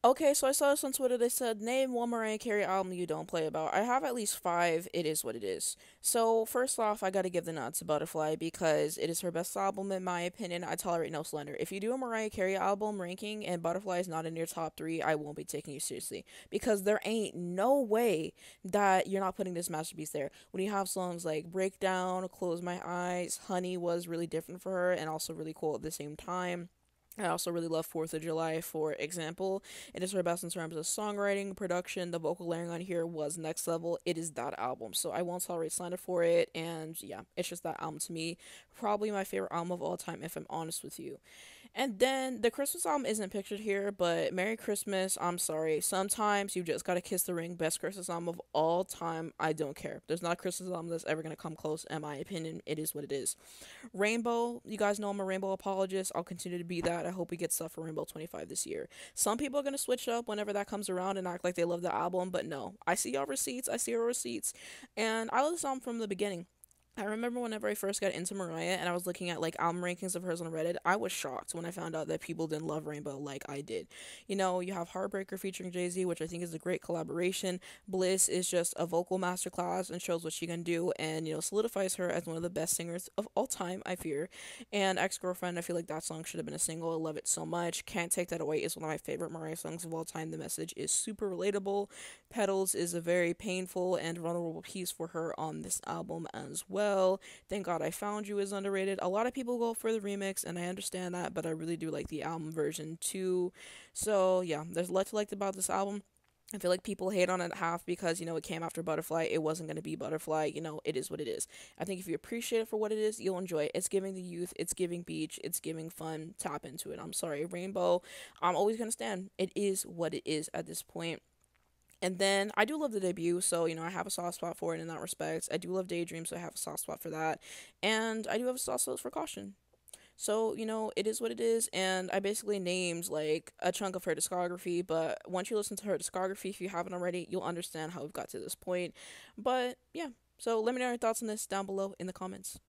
Okay, so I saw this on Twitter. They said, name one Mariah Carey album you don't play about. I have at least five. It is what it is. So, first off, I gotta give the nod to Butterfly because it is her best album, in my opinion. I tolerate no slander. If you do a Mariah Carey album ranking and Butterfly is not in your top three, I won't be taking you seriously because there ain't no way that you're not putting this masterpiece there. When you have songs like Breakdown, Close My Eyes, Honey was really different for her and also really cool at the same time. I also really love 4th of July, for example. It is her best in terms of songwriting, production. The vocal layering on here was next level. It is that album. So I won't tolerate slander for it. And yeah, it's just that album to me. Probably my favorite album of all time, if I'm honest with you. And then the Christmas album isn't pictured here, but Merry Christmas. I'm sorry. Sometimes you just gotta kiss the ring. Best Christmas album of all time. I don't care. There's not a Christmas album that's ever gonna come close, in my opinion. It is what it is. Rainbow, you guys know I'm a Rainbow apologist. I'll continue to be that. I hope we get stuff for Rainbow 25 this year. Some people are going to switch up whenever that comes around and act like they love the album, but no. I see your receipts. I see your receipts. And I love the song from the beginning. I remember whenever I first got into Mariah and I was looking at like album rankings of hers on Reddit, I was shocked when I found out that people didn't love Rainbow like I did. You know, you have Heartbreaker featuring Jay-Z, which I think is a great collaboration. Bliss is just a vocal masterclass and shows what she can do and, you know, solidifies her as one of the best singers of all time, I fear. And Ex-Girlfriend, I feel like that song should have been a single. I love it so much. Can't Take That Away is one of my favorite Mariah songs of all time. The message is super relatable. Petals is a very painful and vulnerable piece for her on this album as well. Thank God I Found You is underrated. A lot of people go for the remix, and I understand that, but I really do like the album version too. So, yeah, there's a lot to like about this album. I feel like people hate on it half because, you know, it came after Butterfly. It wasn't going to be Butterfly. You know, it is what it is. I think if you appreciate it for what it is, you'll enjoy it. It's giving the youth, it's giving beach, it's giving fun. Tap into it. I'm sorry. Rainbow, I'm always going to stand. It is what it is at this point. And then I do love the debut, so you know I have a soft spot for it in that respect. I do love Daydream, so I have a soft spot for that, and I do have a soft spot for Caution. So you know it is what it is, and I basically named like a chunk of her discography. But once you listen to her discography, if you haven't already, you'll understand how we've got to this point. But yeah, so let me know your thoughts on this down below in the comments.